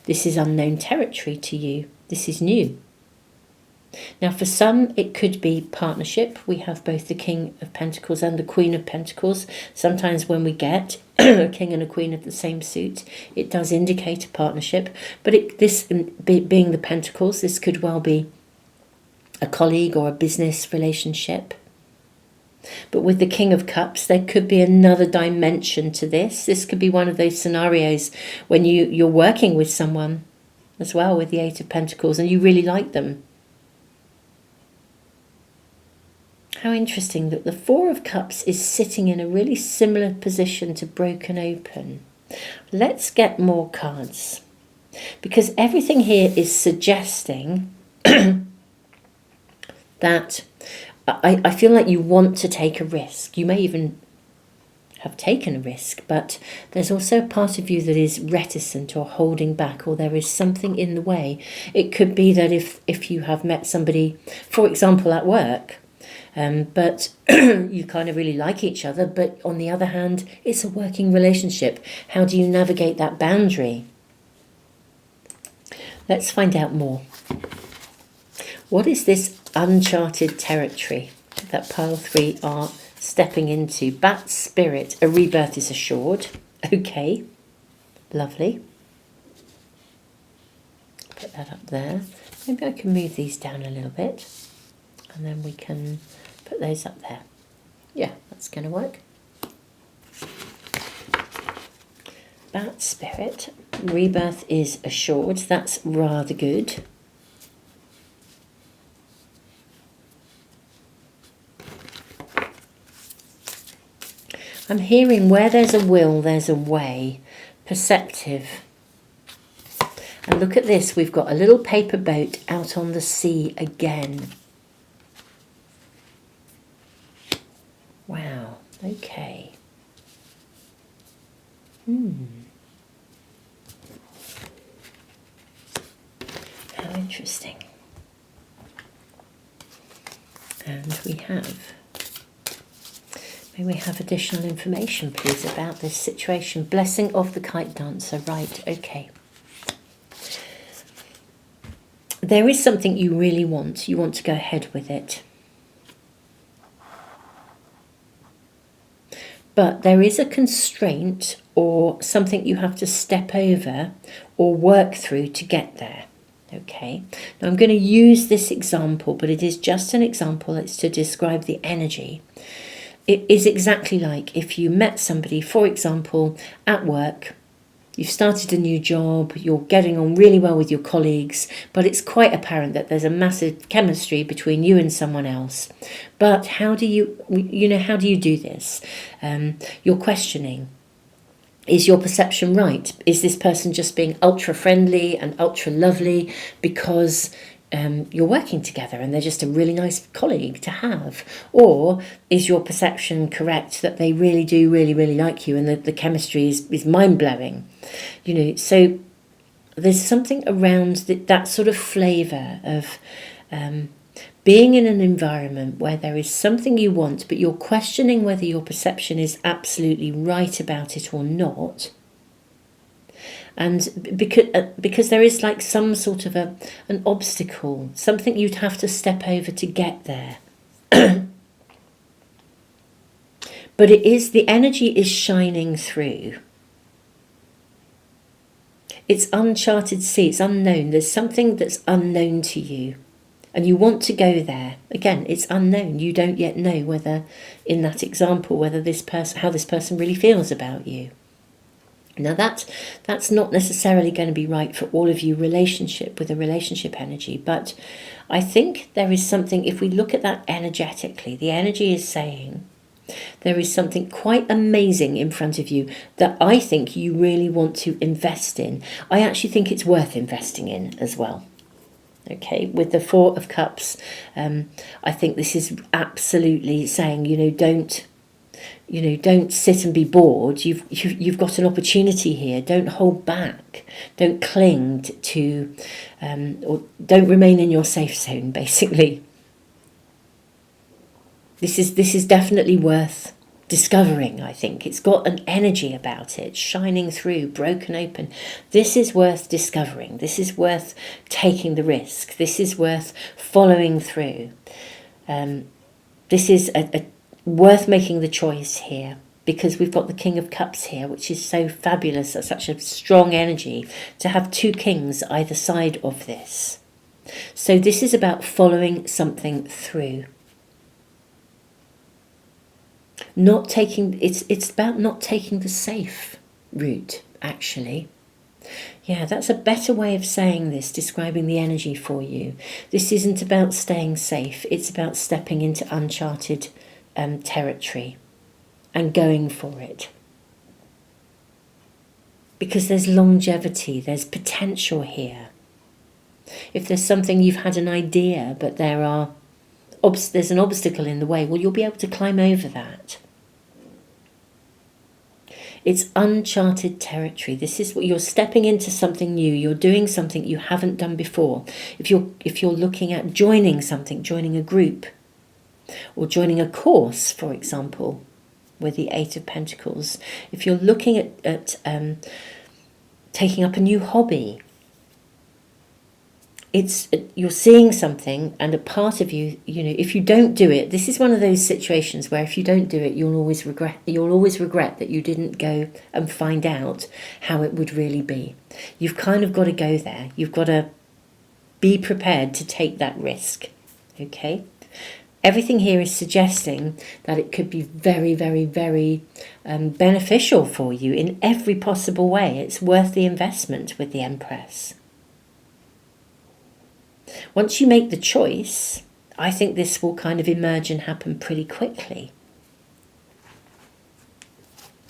This is unknown territory to you. This is new. Now for some it could be partnership. We have both the King of Pentacles and the Queen of Pentacles. Sometimes when we get a King and a Queen of the same suit, it does indicate a partnership. But being the Pentacles, this could well be a colleague or a business relationship. But with the King of Cups, there could be another dimension to this. This could be one of those scenarios when you're working with someone as well with the Eight of Pentacles and you really like them. How interesting that the Four of Cups is sitting in a really similar position to Broken Open. Let's get more cards. Because everything here is suggesting that I feel like you want to take a risk. You may even have taken a risk, but there's also a part of you that is reticent or holding back, or there is something in the way. It could be that if you have met somebody, for example, at work, but you kind of really like each other, but on the other hand, it's a working relationship. How do you navigate that boundary? Let's find out more. What is this uncharted territory that pile 3 are stepping into? Bat spirit, a rebirth is assured. Okay, lovely. Put that up there. Maybe I can move these down a little bit and then we can put those up there. Yeah, that's going to work. Bat spirit, rebirth is assured. That's rather good. I'm hearing where there's a will, there's a way. Perceptive. And look at this, we've got a little paper boat out on the sea again. Wow, okay. How interesting. And we have... May we have additional information, please, about this situation? Blessing of the kite dancer. Right, okay. There is something you really want. You want to go ahead with it. But there is a constraint or something you have to step over or work through to get there. Okay. Now I'm going to use this example, but it is just an example. It's to describe the energy. It is exactly like if you met somebody, for example, at work, you've started a new job, you're getting on really well with your colleagues, but it's quite apparent that there's a massive chemistry between you and someone else. But how do you do this? You're questioning. Is your perception right? Is this person just being ultra friendly and ultra lovely because you're working together and they're just a really nice colleague to have? Or is your perception correct that they really do really like you and the chemistry is mind-blowing? So there's something around that sort of flavour of being in an environment where there is something you want, but you're questioning whether your perception is absolutely right about it or not. And because there is like some sort of an obstacle, something you'd have to step over to get there. But the energy is shining through. It's uncharted sea, it's unknown. There's something that's unknown to you. And you want to go there. Again, it's unknown. You don't yet know whether, in that example, whether how this person really feels about you. Now that's not necessarily going to be right for all of you with a relationship energy, but I think there is something, if we look at that energetically, the energy is saying there is something quite amazing in front of you that I think you really want to invest in. I actually think it's worth investing in as well. Okay, with the Four of Cups, I think this is absolutely saying, don't sit and be bored. You've got an opportunity here. Don't hold back. Don't cling to, or don't remain in your safe zone. Basically, this is definitely worth discovering. I think it's got an energy about it, shining through, broken open. This is worth discovering. This is worth taking the risk. This is worth following through. This is worth making the choice here, because we've got the King of Cups here, which is so fabulous, such a strong energy to have two kings either side of this. So this is about following something through. It's about not taking the safe route, actually. Yeah, that's a better way of saying this, describing the energy for you. This isn't about staying safe, it's about stepping into uncharted territory and going for it. Because there's longevity, there's potential here. If there's something you've had an idea, but there's an obstacle in the way, well, you'll be able to climb over that. It's uncharted territory. This is what you're stepping into, something new. You're doing something you haven't done before. If you're looking at joining something, joining a group, or joining a course, for example, with the Eight of Pentacles. If you're looking at taking up a new hobby, you're seeing something, and a part of you, if you don't do it, this is one of those situations where if you don't do it, you'll always regret that you didn't go and find out how it would really be. You've kind of got to go there. You've got to be prepared to take that risk. Okay? Everything here is suggesting that it could be very, very, very beneficial for you in every possible way. It's worth the investment with the Empress. Once you make the choice, I think this will kind of emerge and happen pretty quickly.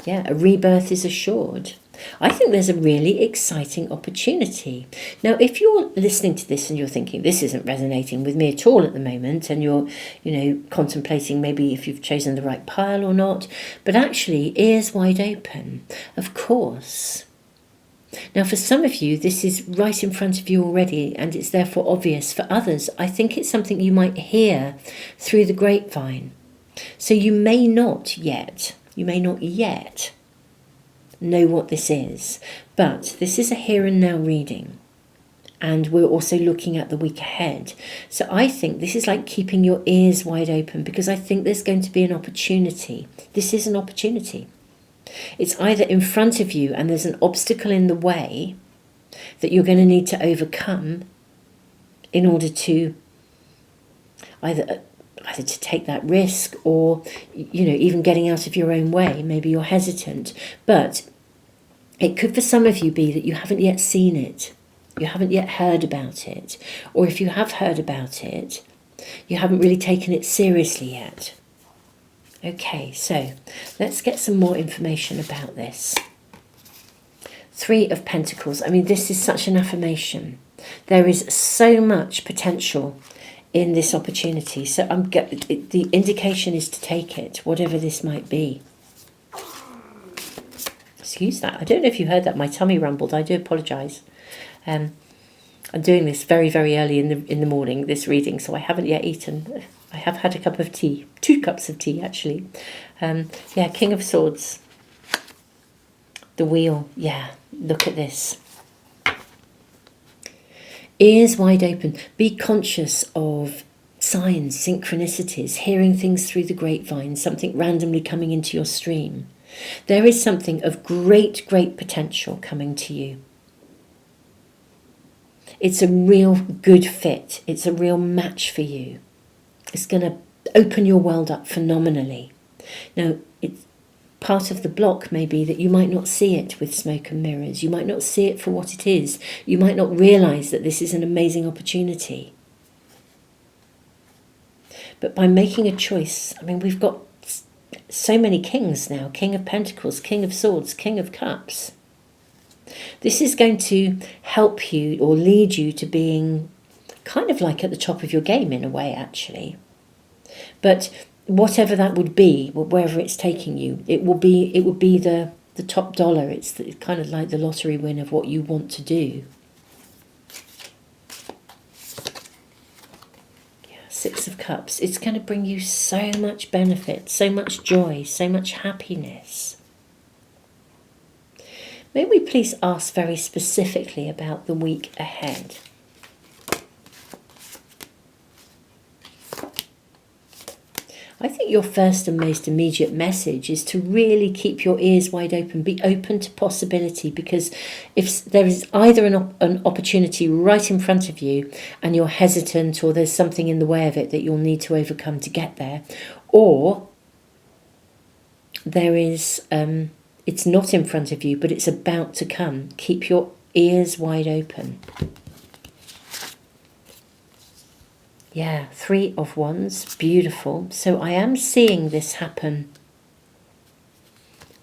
Yeah, a rebirth is assured. I think there's a really exciting opportunity. Now, if you're listening to this and you're thinking, this isn't resonating with me at all at the moment, and you're, contemplating maybe if you've chosen the right pile or not, but actually, ears wide open, of course. Now, for some of you, this is right in front of you already, and it's therefore obvious. For others, I think it's something you might hear through the grapevine. So you may not yet know what this is, but this is a here and now reading, and we're also looking at the week ahead. So I think this is like keeping your ears wide open, because I think there's going to be an opportunity. This is an opportunity. It's either in front of you and there's an obstacle in the way that you're going to need to overcome in order to either to take that risk, or even getting out of your own way. Maybe you're hesitant, but it could for some of you be that you haven't yet seen it, you haven't yet heard about it, or if you have heard about it, you haven't really taken it seriously yet. Okay, so let's get some more information about this. Three of Pentacles. I mean, this is such an affirmation. There is so much potential in this opportunity. So the indication is to take it, whatever this might be. Excuse that. I don't know if you heard that. My tummy rumbled. I do apologise. I'm doing this very, very early in the morning, this reading, so I haven't yet eaten. I have had a cup of tea, 2 cups of tea actually. King of Swords. The Wheel, yeah. look at this. Ears wide open. Be conscious of signs, synchronicities, hearing things through the grapevine, something randomly coming into your stream. There is something of great, great potential coming to you. It's a real good fit. It's a real match for you. It's going to open your world up phenomenally. Now, it's part of the block may be that you might not see it with smoke and mirrors. You might not see it for what it is. You might not realise that this is an amazing opportunity. But by making a choice, I mean, we've got so many kings now. King of Pentacles, King of Swords, King of Cups. This is going to help you or lead you to being kind of like at the top of your game in a way, actually. But whatever that would be, wherever it's taking you, it would be the top dollar. It's kind of like the lottery win of what you want to do. Yeah, Six of Cups. It's going to bring you so much benefit, so much joy, so much happiness. May we please ask very specifically about the week ahead? I think your first and most immediate message is to really keep your ears wide open, be open to possibility, because if there is either an opportunity right in front of you and you're hesitant, or there's something in the way of it that you'll need to overcome to get there, or there is it's not in front of you but it's about to come. Keep your ears wide open. Yeah, Three of Wands, beautiful. So I am seeing this happen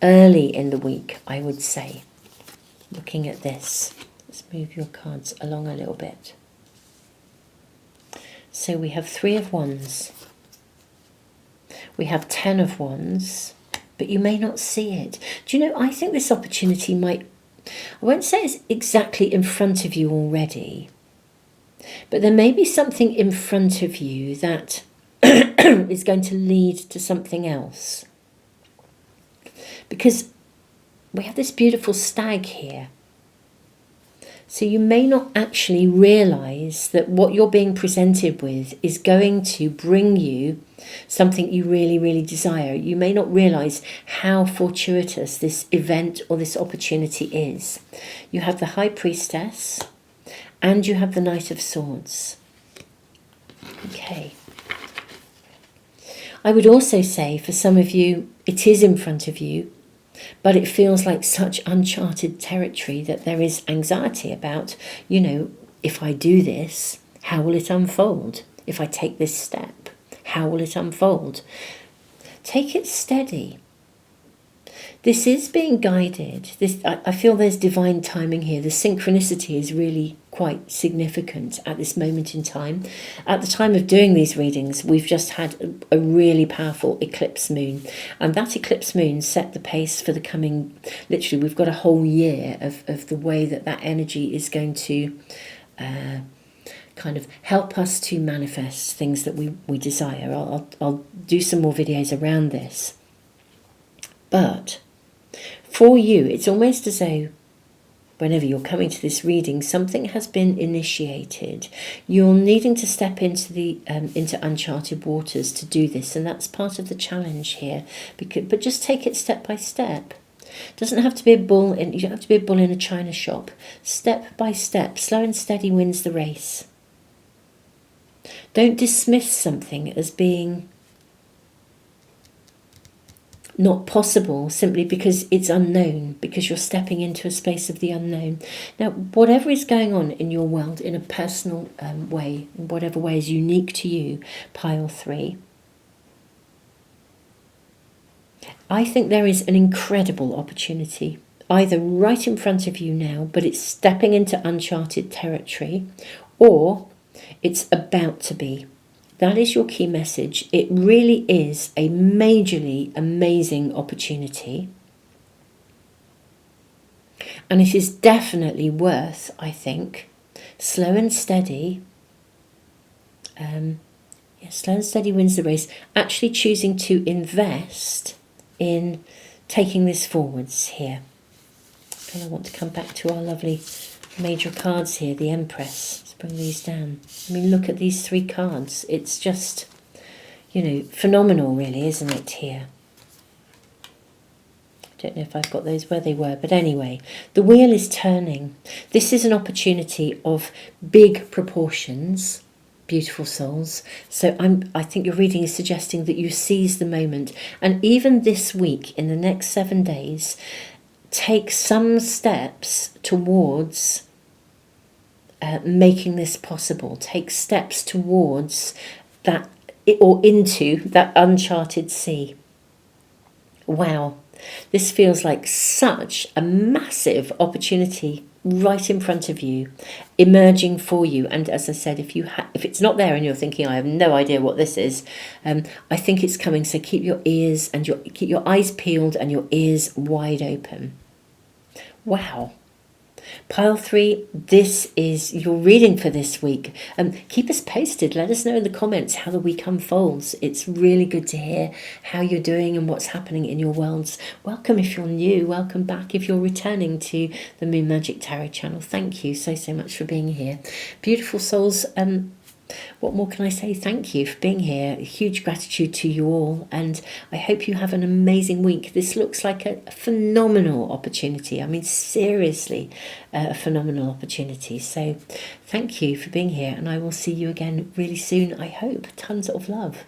early in the week, I would say. Looking at this, let's move your cards along a little bit. So we have Three of Wands. We have 10 of Wands, but you may not see it. Do you know, I think this opportunity might, I won't say it's exactly in front of you already, but there may be something in front of you that is going to lead to something else. Because we have this beautiful stag here. So you may not actually realise that what you're being presented with is going to bring you something you really, really desire. You may not realise how fortuitous this event or this opportunity is. You have the High Priestess and you have the Knight of Swords. Okay. I would also say for some of you, it is in front of you, but it feels like such uncharted territory that there is anxiety about, you know, if I do this, how will it unfold? If I take this step, how will it unfold? Take it steady. This is being guided. I feel there's divine timing here. The synchronicity is really quite significant at this moment in time. At the time of doing these readings, we've just had a really powerful eclipse moon. And that eclipse moon set the pace for the coming, literally, we've got a whole year of the way that energy is going to kind of help us to manifest things that we desire. I'll do some more videos around this. But for you, it's almost as though whenever you're coming to this reading, something has been initiated. You're needing to step into into uncharted waters to do this, and that's part of the challenge here. But just take it step by step. It doesn't have to be a bull. You don't have to be a bull in a china shop. Step by step, slow and steady wins the race. Don't dismiss something as being not possible simply because it's unknown, because you're stepping into a space of the unknown. Now, whatever is going on in your world in a personal way, in whatever way is unique to you, pile 3, I think there is an incredible opportunity, either right in front of you now, but it's stepping into uncharted territory, or it's about to be. That is your key message. It really is a majorly amazing opportunity. And it is definitely worth, I think, slow and steady. Slow and steady wins the race. Actually choosing to invest in taking this forwards here. And I want to come back to our lovely major cards here, the Empress. Let's bring these down. I mean, look at these 3 cards. It's just, you know, phenomenal really, isn't it, here? I don't know if I've got those where they were, but anyway, the wheel is turning. This is an opportunity of big proportions, beautiful souls. So I think your reading is suggesting that you seize the moment, and even this week, in the next 7 days, take some steps towards making this possible. Take steps towards that, or into that uncharted sea. Wow. This feels like such a massive opportunity right in front of you, emerging for you. And as I said, if it's not there and you're thinking, I have no idea what this is, I think it's coming. So keep your ears and keep your eyes peeled and your ears wide open. Wow. Pile 3, this is your reading for this week. Keep us posted. Let us know in the comments how the week unfolds. It's really good to hear how you're doing and what's happening in your worlds. Welcome if you're new. Welcome back if you're returning to the Moon Magic Tarot channel. Thank you so much for being here. Beautiful souls. What more can I say? Thank you for being here. Huge gratitude to you all, and I hope you have an amazing week. This looks like a phenomenal opportunity. I mean, seriously, a phenomenal opportunity. So thank you for being here, and I will see you again really soon, I hope. Tons of love.